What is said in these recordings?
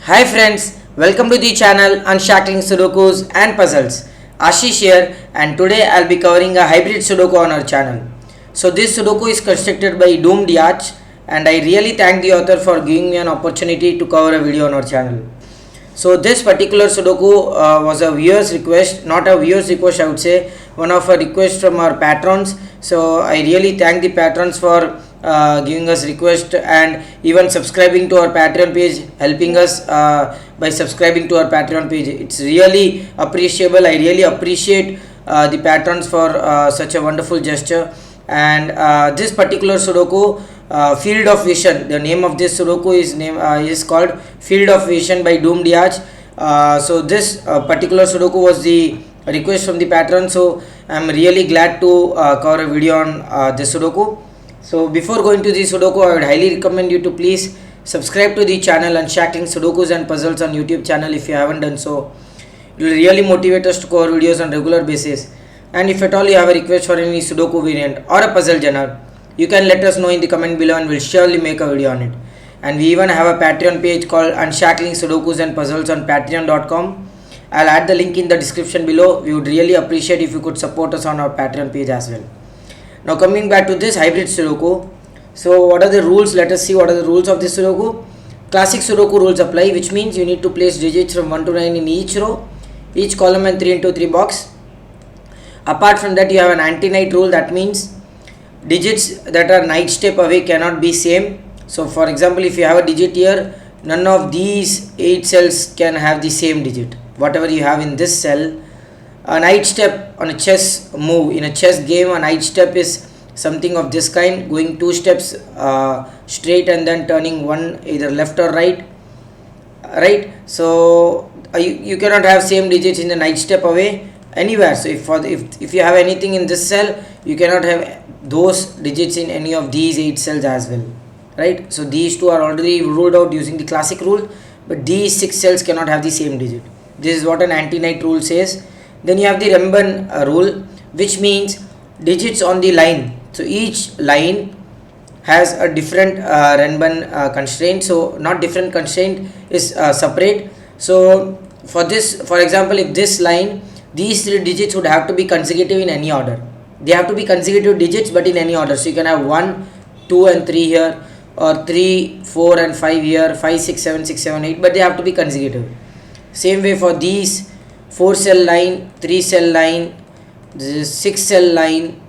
Hi friends, welcome to the channel Unshackling Sudokus and Puzzles. Ashish here, and today I'll be covering a hybrid Sudoku on our channel. So this Sudoku is constructed by Dumediat, and I really thank the author for giving me an opportunity to cover a video on our channel. So this particular Sudoku was a viewer's request, not a viewer's request, I would say, one of a request from our patrons. So I really thank the patrons for giving us request and even subscribing to our Patreon page, helping us by subscribing to our Patreon page. It's really appreciable. I really appreciate the patrons for such a wonderful gesture. And this particular Sudoku, Field of Vision, the name of this Sudoku is called Field of Vision by Dumediat. So this particular Sudoku was the request from the patron, so I'm really glad to cover a video on this Sudoku. So before going to the Sudoku, I would highly recommend you to please subscribe to the channel Unshackling Sudokus and Puzzles on YouTube channel if you haven't done so. It will really motivate us to cover videos on regular basis. And if at all you have a request for any Sudoku variant or a puzzle genre, you can let us know in the comment below and we'll surely make a video on it. And we even have a Patreon page called Unshackling Sudokus and Puzzles on patreon.com. I'll add the link in the description below. We would really appreciate if you could support us on our Patreon page as well. Now coming back to this hybrid Sudoku. So what are the rules? Let us see what are the rules of this Sudoku. Classic Sudoku rules apply, which means you need to place digits from 1 to 9 in each row, each column and 3 into 3 box. Apart from that, you have an Antiknight rule. That means digits that are night step away cannot be same. So for example, if you have a digit here, none of these 8 cells can have the same digit. Whatever you have in this cell, a night step on a chess move, in a chess game, a night step is something of this kind, going 2 steps straight and then turning one either left or right. So you cannot have same digits in the night step away anywhere. So if you have anything in this cell, you cannot have those digits in any of these 8 cells as well, right? So these two are already ruled out using the classic rule, but these 6 cells cannot have the same digit. This is what an Antiknight rule says. Then you have the Renban rule, which means digits on the line. So each line has a different Renban constraint. So not different constraint, is separate. So for this, for example, if this line, these 3 digits would have to be consecutive in any order. They have to be consecutive digits but in any order. So you can have 1, 2 and 3 here, or 3, 4 and 5 here, 5, 6, 7, 6, 7, 8, but they have to be consecutive. Same way for these 4 cell line, 3 cell line, this is 6 cell line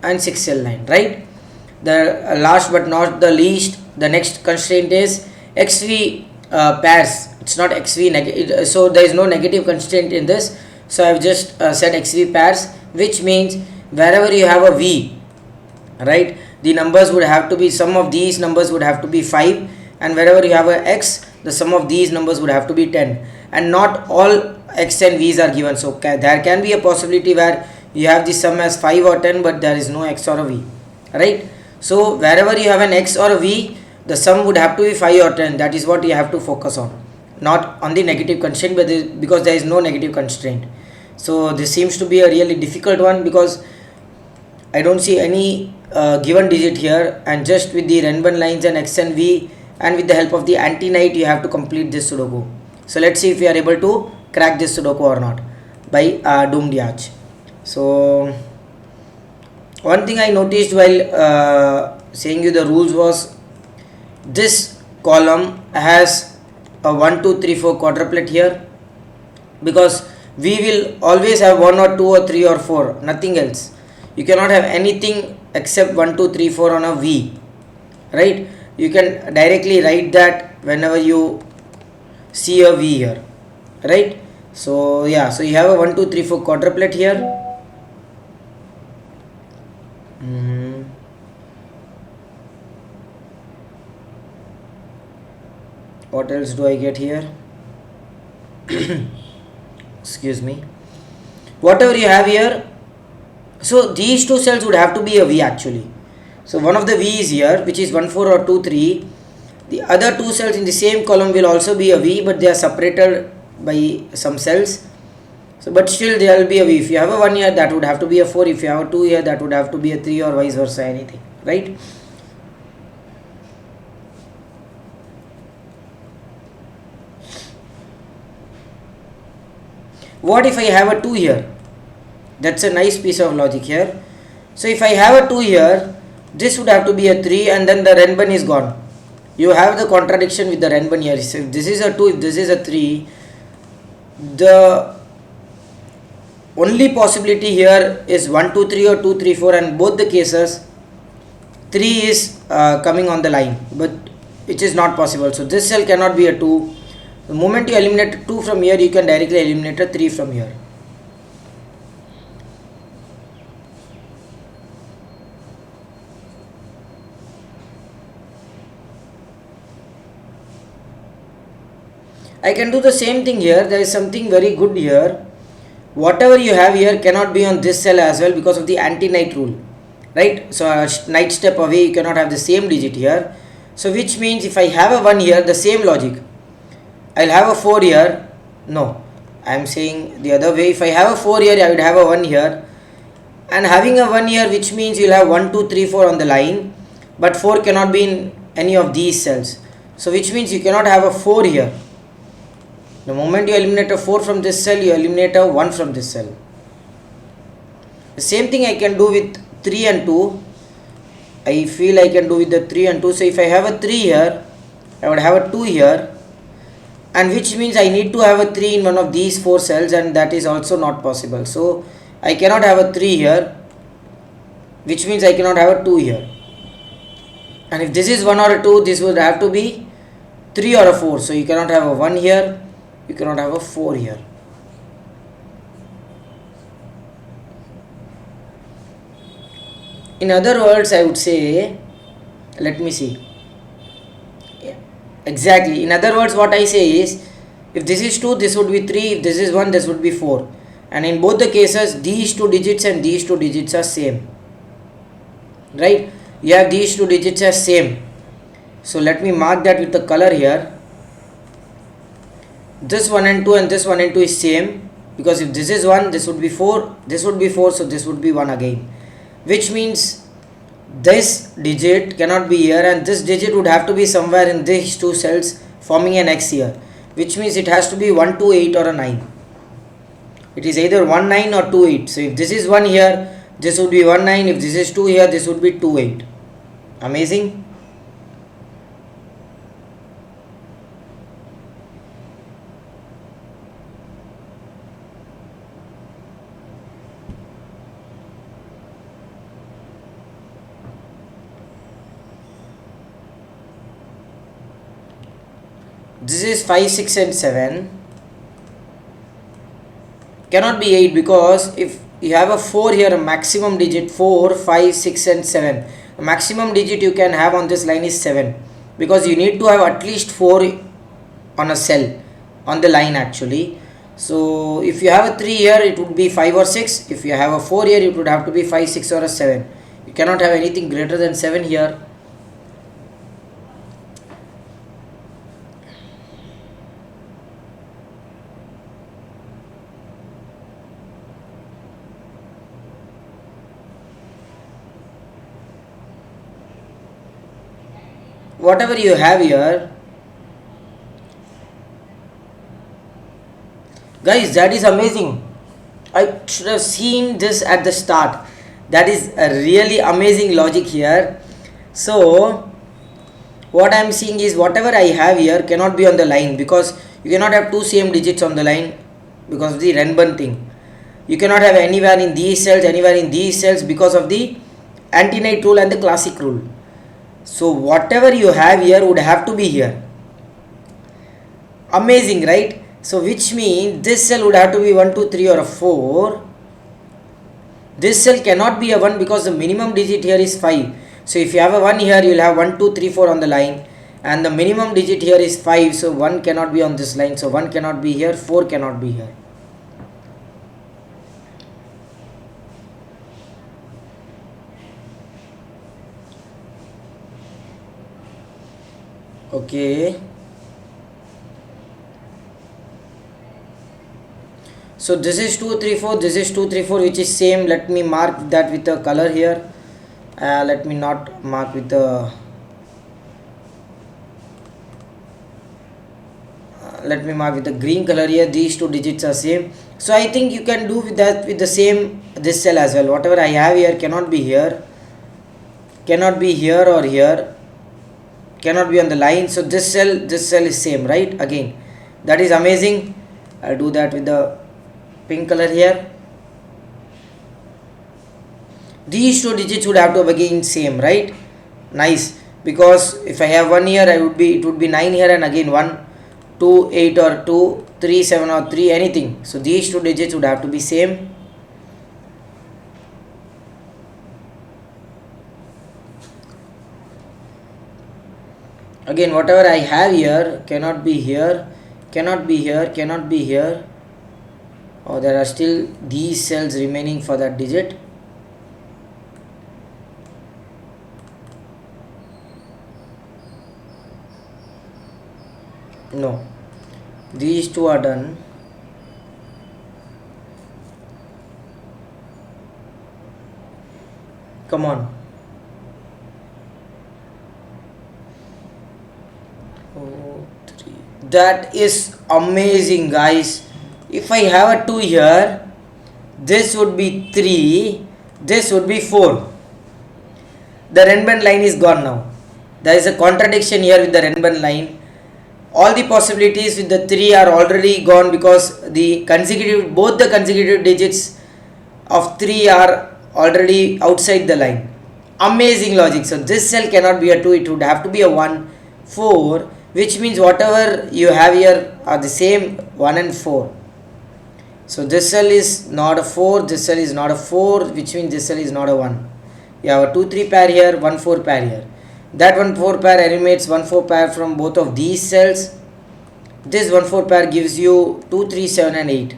and 6 cell line, right? The last but not the least, the next constraint is XV pairs. It's not XV negative, so there is no negative constraint in this. So I have just said XV pairs, which means wherever you have a V, right, the numbers would have to be, some of these numbers would have to be 5, and wherever you have a X, the sum of these numbers would have to be 10, and not all X and V's are given. So there can be a possibility where you have the sum as 5 or 10 but there is no X or a V, right? So wherever you have an X or a V, the sum would have to be 5 or 10. That is what you have to focus on, not on the negative constraint, but because there is no negative constraint. So this seems to be a really difficult one because I don't see any given digit here, and just with the Renban lines and X and V and with the help of the Antiknight, you have to complete this Sudoku. So let's see if we are able to crack this Sudoku or not by Dumediat. So one thing I noticed while saying you the rules was this column has a 1, 2, 3, 4 quadruplet here, because we will always have 1 or 2 or 3 or 4, nothing else. You cannot have anything except 1, 2, 3, 4 on a V, right? You can directly write that whenever you see a V here, right? So yeah, so you have a 1, 2, 3, 4 quadruplet here. What else do I get here? Excuse me. Whatever you have here, so these 2 cells would have to be a V actually. So one of the V is here, which is 1, 4 or 2, 3. The other 2 cells in the same column will also be a V, but they are separated by some cells. So but still there will be a V. If you have a 1 here, that would have to be a 4. If you have a 2 here, that would have to be a 3, or vice versa, anything, right? What if I have a 2 here? That's a nice piece of logic here. So if I have a 2 here, this would have to be a 3, and then the Renban is gone. You have the contradiction with the Renban here. So if this is a 2, if this is a 3, the only possibility here is 1 2 3 or 2 3 4, and both the cases 3 is coming on the line, but which is not possible. So this cell cannot be a 2. The moment you eliminate 2 from here, you can directly eliminate a 3 from here. I can do the same thing here. There is something very good here. Whatever you have here cannot be on this cell as well because of the anti-night rule, right? So a night step away, you cannot have the same digit here. So which means if I have a 1 here, the same logic, I'll have a 4 here. No, I am saying the other way. If I have a 4 here, I would have a 1 here, and having a 1 here, which means you'll have 1 2 3 4 on the line, but 4 cannot be in any of these cells. So which means you cannot have a 4 here. The moment you eliminate a 4 from this cell, you eliminate a 1 from this cell. The same thing I can do with 3 and 2. I feel I can do with the 3 and 2. So if I have a 3 here, I would have a 2 here, and which means I need to have a 3 in one of these 4 cells, and that is also not possible. So I cannot have a 3 here, which means I cannot have a 2 here. And if this is 1 or a 2, this would have to be 3 or a 4. So you cannot have a 1 here, you cannot have a 4 here. In other words, I would say, let me see. Yeah, exactly. In other words, what I say is, if this is 2, this would be 3. If this is 1, this would be 4. And in both the cases, these 2 digits and these 2 digits are same. Right? You have these 2 digits as same. So let me mark that with the color here. This 1 and 2 and this 1 and 2 is same, because if this is 1, this would be 4, this would be 4, so this would be 1 again, which means this digit cannot be here, and this digit would have to be somewhere in these 2 cells forming an X here, which means it has to be 1 2 8 or a 9. It is either 1 9 or 2 8. So if this is 1 here, this would be 1 9. If this is 2 here, this would be 2 8. Amazing. This is 5 6 and 7. Cannot be 8, because if you have a 4 here, a maximum digit 4 5 6 and 7, a maximum digit you can have on this line is 7, because you need to have at least 4 on a cell on the line actually. So if you have a 3 here, it would be 5 or 6. If you have a 4 here, it would have to be 5 6 or a 7. You cannot have anything greater than 7 here. Whatever you have here, guys, that is amazing. I should have seen this at the start. That is a really amazing logic here. So what I am seeing is, whatever I have here cannot be on the line, because you cannot have 2 same digits on the line because of the Renban thing. You cannot have anywhere in these cells, anywhere in these cells, because of the anti-night rule and the classic rule. So whatever you have here would have to be here. Amazing, right? So which means this cell would have to be 1 2 3 or a 4. This cell cannot be a 1, because the minimum digit here is 5. So if you have a 1 here, you will have 1 2 3 4 on the line, and the minimum digit here is 5. So 1 cannot be on this line. So 1 cannot be here, 4 cannot be here. Okay. So this is 2 3 4, this is 2 3 4, which is same. Let me mark that with a color here. Let me not mark with the let me mark with the green color here. These two digits are same, so I think you can do with that with the same this cell as well. Whatever I have here cannot be here, cannot be here or here, cannot be on the line. So this cell is same, right? Again, that is amazing. I'll do that with the pink color here. These two digits would have to be again same, right? Nice, because if I have 1 here, it would be 9 here, and again 1, 2, 8 or 2, 3, 7 or 3, anything. So these two digits would have to be same. Again, whatever I have here cannot be here, cannot be here, cannot be here. Oh, there are still these cells remaining for that digit. No, these two are done. Come on. Oh, 3. That is amazing, guys. If I have a 2 here, this would be 3, this would be 4. The Renban line is gone now. There is a contradiction here with the Renban line. All the possibilities with the 3 are already gone because both the consecutive digits of 3 are already outside the line. Amazing logic. So this cell cannot be a 2, it would have to be a 1, 4, which means whatever you have here are the same 1 and 4. So this cell is not a 4, this cell is not a 4, which means this cell is not a 1. You have a 2, 3 pair here, 1, 4 pair here. That 1, 4 pair eliminates 1, 4 pair from both of these cells. This 1, 4 pair gives you 2, 3, 7 and 8.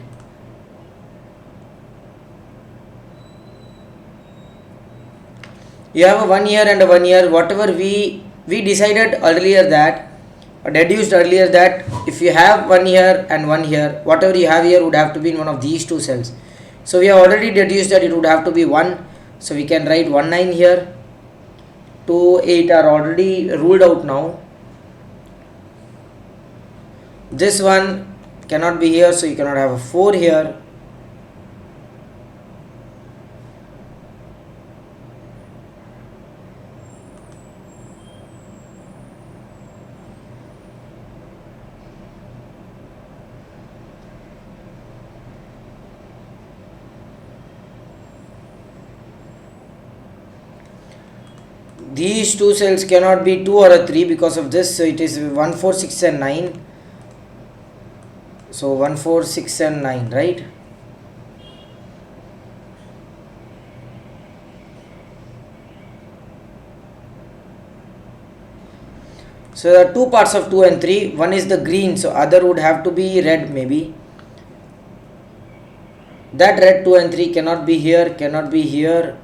You have a 1 here and a 1 here. Whatever we decided earlier that, or deduced earlier that if you have 1 here and 1 here, whatever you have here would have to be in one of these two cells. So we have already deduced that it would have to be 1. So we can write 1, 9 here. 2, 8 are already ruled out now. This one cannot be here, so you cannot have a 4 here. These two cells cannot be 2 or a 3 because of this, so it is 1, 4, 6 and 9. So 1, 4, 6 and 9, right? So there are two parts of 2 and 3. One is the green, so other would have to be red maybe. That red 2 and 3 cannot be here, cannot be here.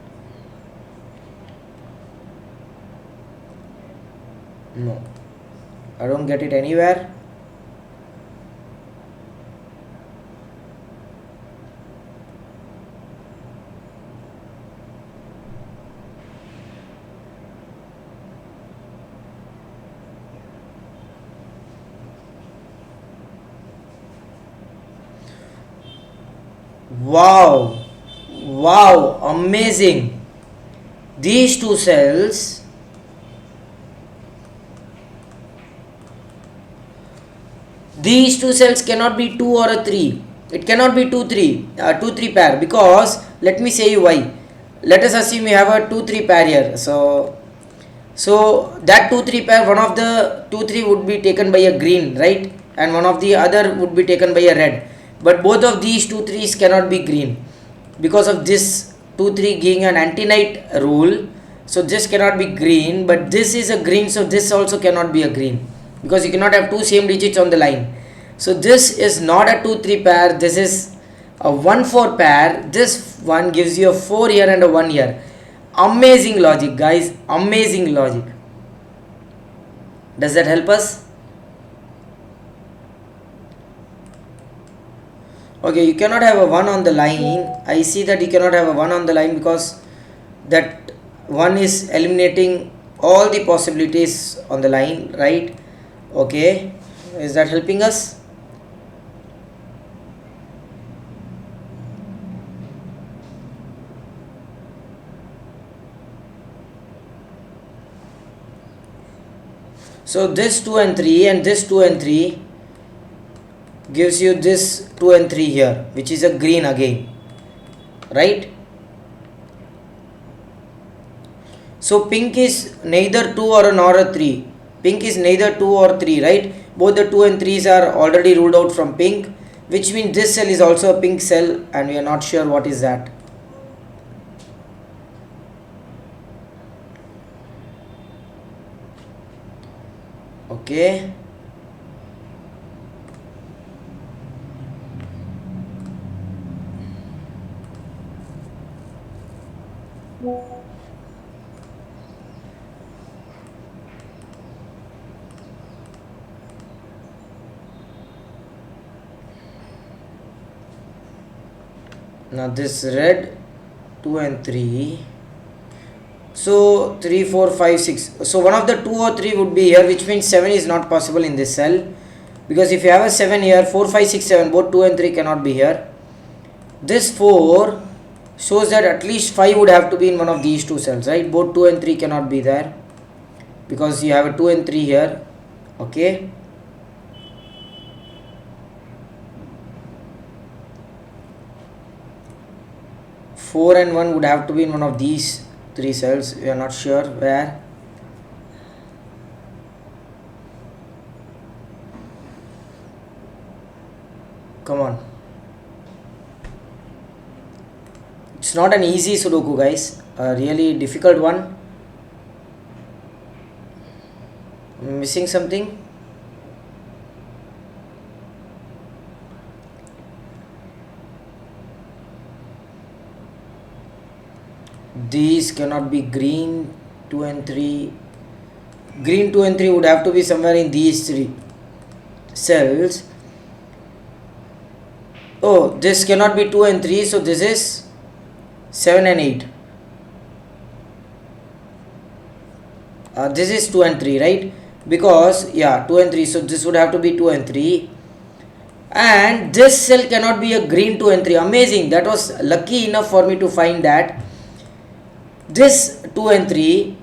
No, I don't get it anywhere. Wow, wow, amazing. These two cells cannot be 2 or a 3. It cannot be 2, 3 pair, because let me say you why. Let us assume you have a 2, 3 pair here. So that 2, 3 pair, one of the 2, 3 would be taken by a green, right? And one of the other would be taken by a red. But both of these 2, 3s cannot be green because of this 2, 3 being an Antiknight rule. So this cannot be green, but this is a green, so this also cannot be a green, because you cannot have two same digits on the line. So this is not a 2, 3 pair, this is a 1, 4 pair. This one gives you a 4 here and a 1 here. Amazing logic, guys, amazing logic. Does that help us? Okay, you cannot have a 1 on the line. I see that you cannot have a 1 on the line because that 1 is eliminating all the possibilities on the line, right? Okay, is that helping us? So this 2 and 3 and this 2 and 3 gives you this 2 and 3 here, which is a green again, right? So pink is neither 2 or nor a 3. Pink is neither 2 or 3, right? Both the 2 and 3s are already ruled out from pink, which means this cell is also a pink cell and we are not sure what is that. Okay. Now this red 2 and 3. So 3, 4, 5, 6. So one of the 2 or 3 would be here, which means 7 is not possible in this cell. Because if you have a 7 here, 4, 5, 6, 7, both 2 and 3 cannot be here. This 4 shows that at least 5 would have to be in one of these two cells, right? Both 2 and 3 cannot be there. Because you have a 2 and 3 here. Okay. Four and 1 would have to be in one of these 3 cells. We are not sure where. Come on. It's not an easy Sudoku, guys. A really difficult one. I'm missing something. These cannot be green 2 and 3. Green 2 and 3 would have to be somewhere in these 3 cells. Oh, this cannot be 2 and 3, so this is 7 and 8. This is 2 and 3, right? Because, yeah, 2 and 3, so this would have to be 2 and 3. And this cell cannot be a green 2 and 3. Amazing. That was lucky enough for me to find that. This 2 and 3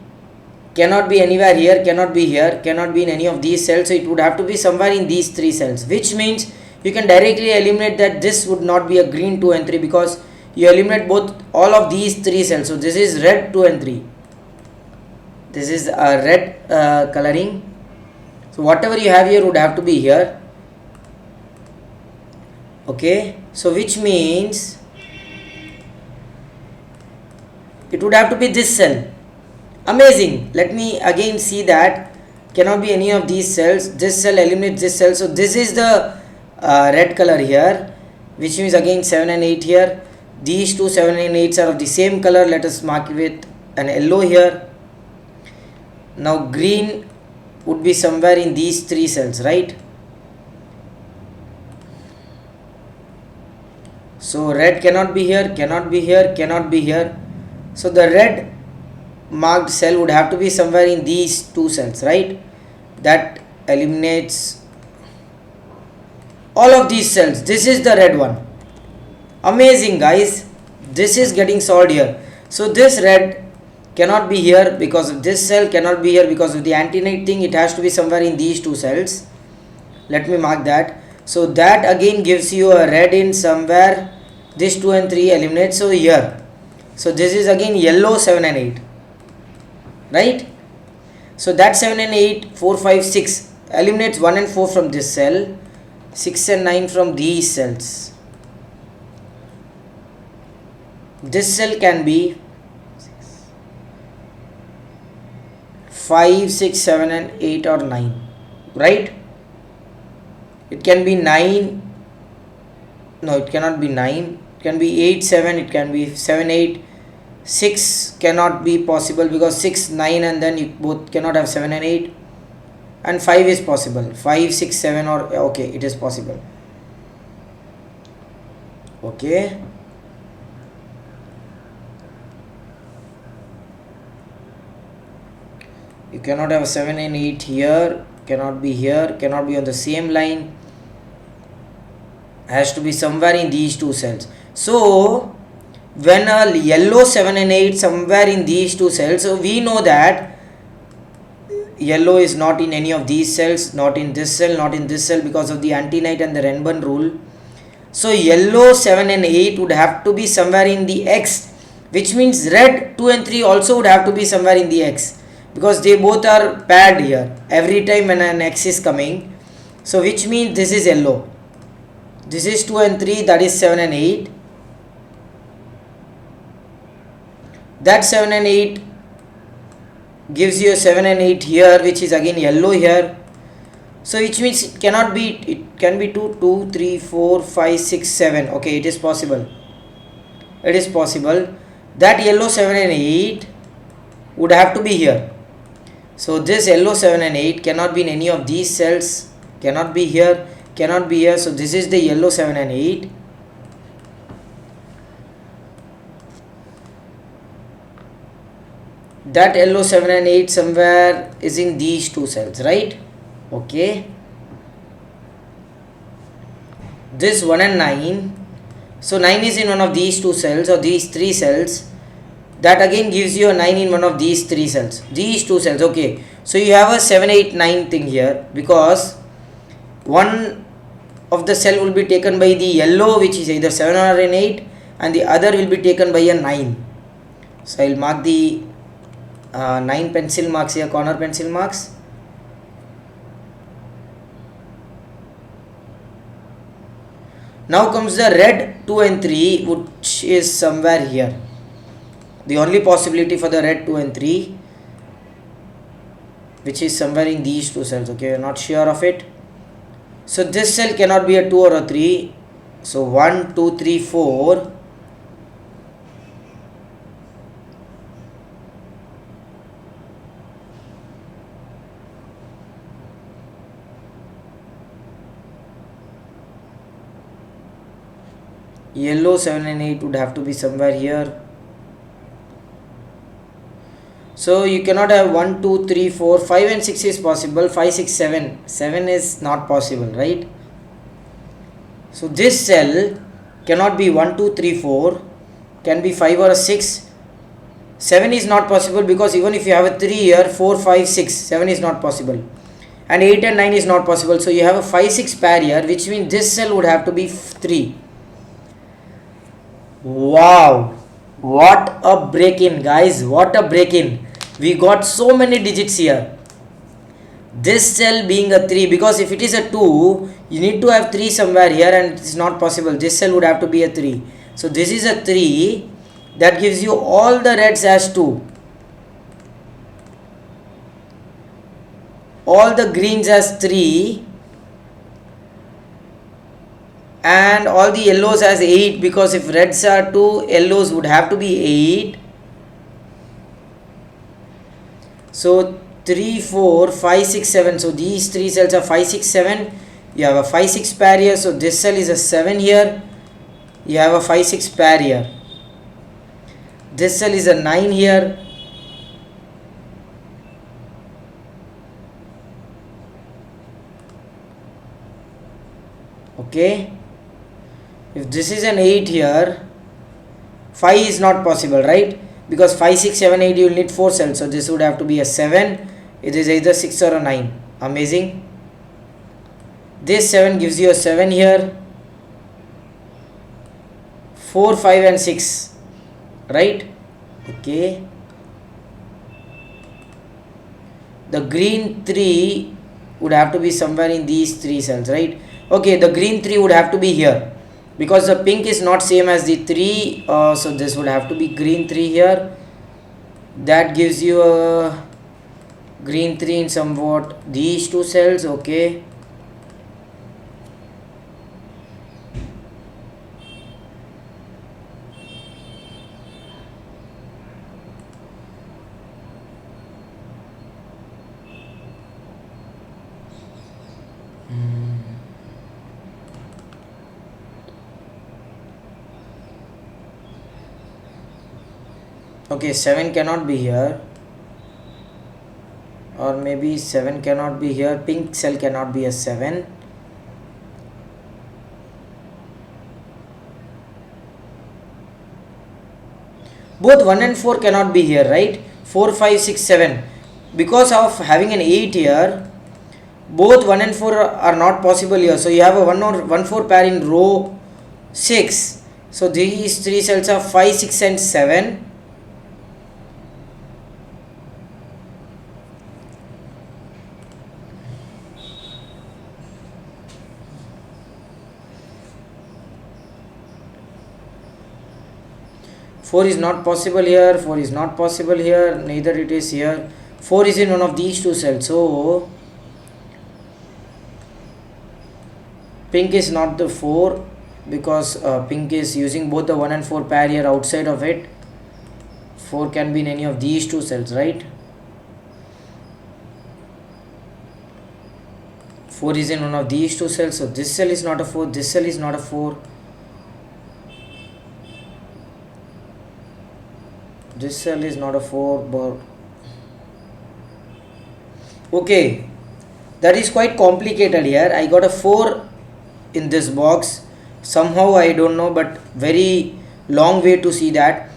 cannot be anywhere here, cannot be here, cannot be in any of these cells. So it would have to be somewhere in these 3 cells, which means you can directly eliminate that this would not be a green 2 and 3 because you eliminate both all of these 3 cells. So this is red 2 and 3. This is a red coloring. So whatever you have here would have to be here. Okay. So which means it would have to be this cell. Amazing. Let me again see that. Cannot be any of these cells. This cell eliminates this cell. So this is the red color here, which means again 7 and 8 here. These two 7 and 8s are of the same color. Let us mark it with an yellow here. Now green would be somewhere in these 3 cells, right? So red cannot be here, cannot be here, cannot be here. So the red marked cell would have to be somewhere in these 2 cells, right? That eliminates all of these cells. This is the red one. Amazing, guys. This is getting solved here. So this red cannot be here because of this cell, cannot be here because of the Antiknight thing. It has to be somewhere in these 2 cells. Let me mark that. So that again gives you a red in somewhere. This 2 and 3 eliminates. So here. So this is again yellow 7 and 8. Right? So that 7 and 8, 4, 5, 6 eliminates 1 and 4 from this cell. 6 and 9 from these cells. This cell can be 5, 6, 7 and 8 or 9. Right? It can be 9. No, it cannot be 9. It can be 8, 7. It can be 7, 8. 6 cannot be possible because 6, 9 and then you both cannot have 7 and 8. And 5 is possible. 5, 6, 7 or okay, it is possible. Okay. You cannot have 7 and 8 here. Cannot be here. Cannot be on the same line. Has to be somewhere in these 2 cells. So when a yellow 7 and 8 somewhere in these 2 cells, so we know that yellow is not in any of these cells, not in this cell, not in this cell, because of the Antiknight and the Renban rule. So yellow 7 and 8 would have to be somewhere in the X, which means red 2 and 3 also would have to be somewhere in the X, because they both are paired here every time when an X is coming. So which means this is yellow, this is 2 and 3, that is 7 and 8. That 7 and 8 gives you a 7 and 8 here, which is again yellow here. So which means it cannot be, it can be 2, 3, 4, 5, 6, 7. Okay, it is possible. It is possible. That yellow 7 and 8 would have to be here. So this yellow 7 and 8 cannot be in any of these cells, cannot be here, cannot be here. So this is the yellow 7 and 8. That yellow 7 and 8 somewhere is in these two cells, right? Okay. This 1 and 9. So 9 is in one of these two cells or these three cells. That again gives you a 9 in one of these three cells. These two cells. Okay. So you have a 7, 8, 9 thing here, because one of the cell will be taken by the yellow, which is either 7 or an 8, and the other will be taken by a 9. So I will mark the 9 pencil marks here, corner pencil marks. Now comes the red 2 and 3, which is somewhere here. The only possibility for the red 2 and 3, which is somewhere in these two cells. Okay, you're not sure of it. So this cell cannot be a 2 or a 3. So 1, 2, 3, 4. Yellow 7 and 8 would have to be somewhere here. So you cannot have 1, 2, 3, 4, 5 and 6 is possible. 5, 6, 7. 7 is not possible, right? So this cell cannot be 1, 2, 3, 4. Can be 5 or a 6. 7 is not possible, because even if you have a 3 here, 4, 5, 6. 7 is not possible. And 8 and 9 is not possible. So you have a 5, 6 pair here, which means this cell would have to be 3. Wow, what a break in, guys, what a break in. We got so many digits here. This cell being a 3, because if it is a 2, you need to have 3 somewhere here, and it is not possible. This cell would have to be a 3. So this is a 3, that gives you all the reds as 2, all the greens as 3, and all the yellows as 8, because if reds are 2, yellows would have to be 8. So 3, 4, 5, 6, 7. So these three cells are 5, 6, 7. You have a 5, 6 pair here. So this cell is a 7 here. You have a 5, 6 pair here. This cell is a 9 here. Okay. If this is an 8 here, 5 is not possible, right? Because 5, 6, 7, 8, you will need 4 cells. So this would have to be a 7. It is either 6 or a 9. Amazing. This 7 gives you a 7 here. 4, 5 and 6. Right? Okay. The green 3 would have to be somewhere in these 3 cells, right? Okay, the green 3 would have to be here, because the pink is not same as the 3, so this would have to be green 3 here. That gives you a green 3 in somewhat these two cells. Okay. Okay, 7 cannot be here, or maybe 7 cannot be here. Pink cell cannot be a 7. Both 1 and 4 cannot be here, right? 4, 5, 6, 7. because of having an 8 here, both 1 and 4 are not possible here. So you have a 1 4 pair in row 6. So these 3 cells are 5, 6 and 7. Four is not possible here, 4 is not possible here, neither it is here. 4 is in one of these two cells. So pink is not the 4 because pink is using both the 1 and 4 pair here outside of it. 4 can be in any of these two cells, right? 4 is in one of these two cells. So this cell is not a 4, this cell is not a 4. This cell is not a 4, but okay, that is quite complicated here. I got a 4 in this box. Somehow I don't know, but very long way to see that.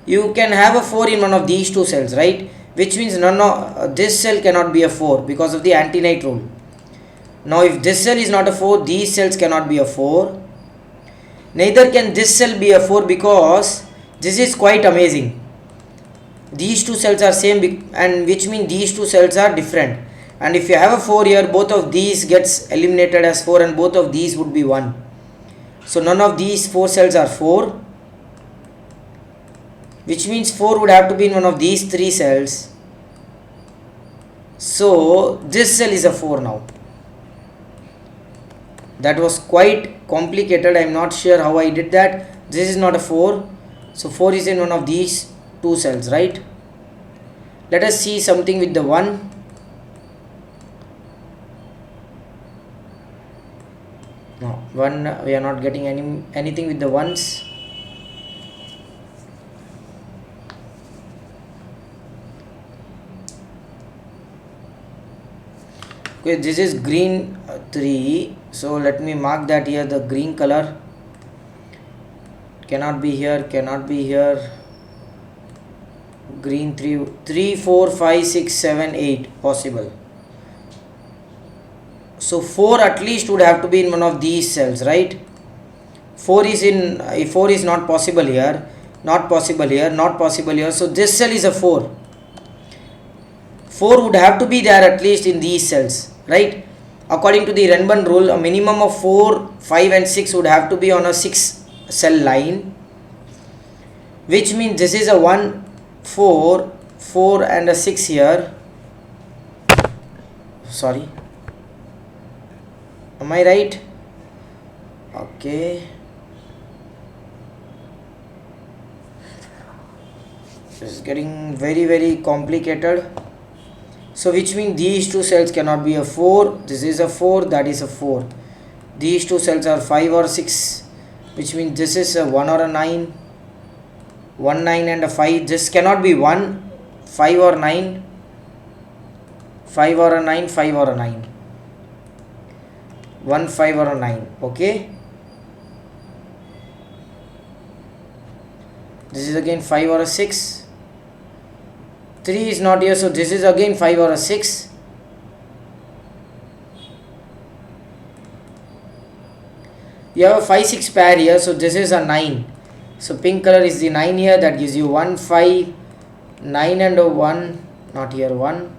You can have a 4 in one of these two cells, right? Which means none of this cell cannot be a 4 because of the Antiknight rule. Now if this cell is not a 4, these cells cannot be a 4. Neither can this cell be a 4 because this is quite amazing. These two cells are same, and which means these two cells are different. And if you have a 4 here, both of these gets eliminated as 4 and both of these would be 1. So none of these 4 cells are 4, which means 4 would have to be in one of these 3 cells. So this cell is a 4 now. That was quite complicated. I am not sure how I did that. This is not a 4. So 4 is in one of these two cells, right? Let us see something with the 1. No, 1 we are not getting anything with the 1s. Okay, this is green 3. So let me mark that here, the green color. Cannot be here, cannot be here. Green 3, 4, 5, 6, 7, 8 possible. So 4 at least would have to be in one of these cells, right? 4 is not possible here, not possible here, not possible here. So this cell is a 4. 4 would have to be there at least in these cells, right? According to the Renban rule, a minimum of 4, 5 and 6 would have to be on a 6 cell line, which means this is a 1, 4, 4 and a 6 here. Sorry, am I right? Okay, this is getting very complicated. So which means these two cells cannot be a 4. This is a 4, that is a 4. These two cells are 5 or 6, which means this is a 1 or a 9. 1, 9 and a 5. This cannot be 1, 5 or 9. 5 or a 9, 5 or a 9. 1, 5 or a 9. Okay. This is again 5 or a 6. 3 is not here, so this is again 5 or a 6. You have a 5, 6 pair here, so this is a 9. So pink color is the 9 here, that gives you 1, 5, 9 and a 1, not here 1.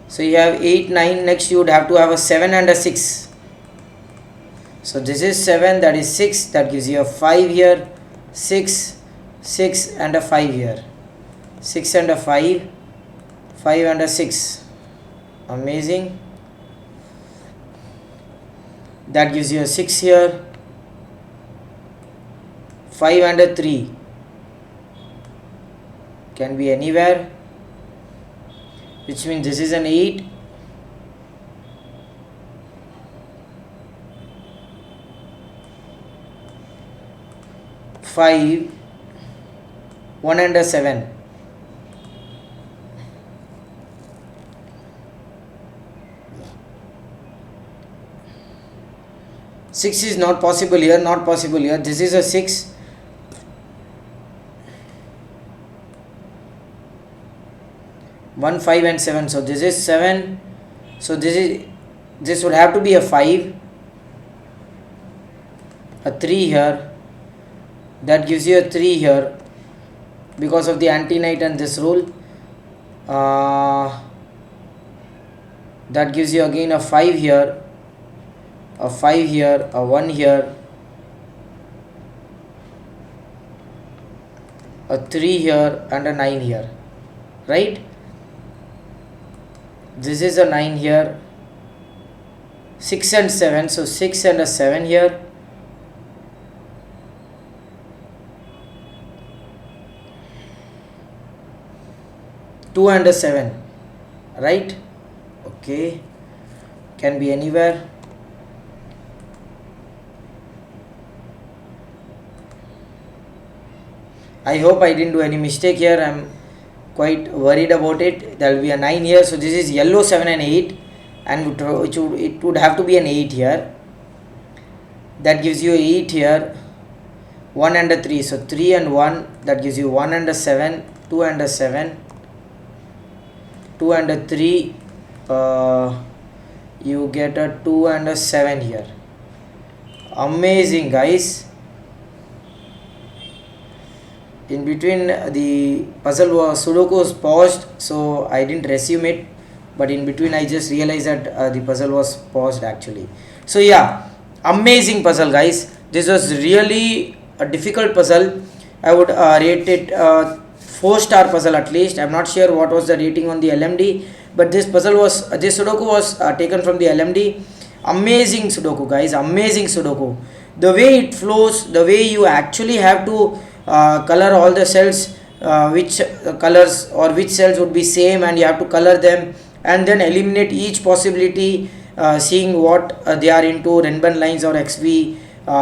So you have 8, 9, next you would have to have a 7 and a 6. So this is 7, that is 6, that gives you a 5 here, 6, 6 and a 5 here. 6 and a 5, 5 and a 6. Amazing. That gives you a 6 here. 5 and a 3 can be anywhere, which means this is an 8. 5, 1 and a 7. Six is not possible here, not possible here. This is a 6. 1 5 and 7, so this is 7, so this would have to be a 5, a 3 here, that gives you a 3 here because of the Antiknight and this rule. That gives you again a 5 here, a 5 here, a 1 here, a 3 here, and a 9 here, right? This is a 9 here, 6 and 7, so 6 and a 7 here, two and a 7, right? Okay, can be anywhere. I hope I didn't do any mistake here. I'm quite worried about it. There will be a 9 here, so this is yellow 7 and 8, and it would have to be an 8 here. That gives you 8 here, 1 and a 3, so 3 and 1, that gives you 1 and a 7, 2 and a 7, 2 and a 3, you get a 2 and a 7 here. Amazing, guys. In between the puzzle was Sudoku was paused, so I didn't resume it, but in between I just realized that the puzzle was paused actually. So yeah, amazing puzzle, guys. This was really a difficult puzzle. I would rate it 4-star puzzle at least. I'm not sure what was the rating on the LMD, but this puzzle was this Sudoku was taken from the LMD. Amazing Sudoku, guys, amazing Sudoku. The way it flows, the way you actually have to color all the cells, which colors or which cells would be same, and you have to color them and then eliminate each possibility, seeing what they are into, Renban lines or XV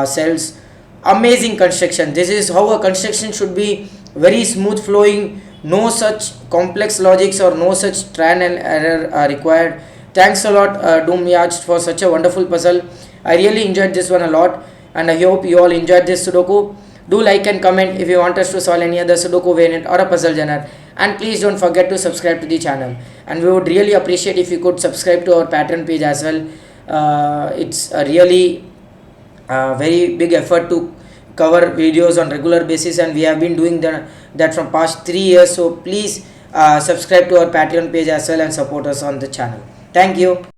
cells. Amazing construction. This is how a construction should be, very smooth flowing, no such complex logics or no such trial and error required. Thanks a lot Dumediat for such a wonderful puzzle. I really enjoyed this one a lot, and I hope you all enjoyed this Sudoku. Do like and comment if you want us to solve any other Sudoku variant or a puzzle genre, and please don't forget to subscribe to the channel, and we would really appreciate if you could subscribe to our Patreon page as well. It's a really very big effort to cover videos on regular basis, and we have been doing that from past 3 years, so please subscribe to our Patreon page as well and support us on the channel. Thank you.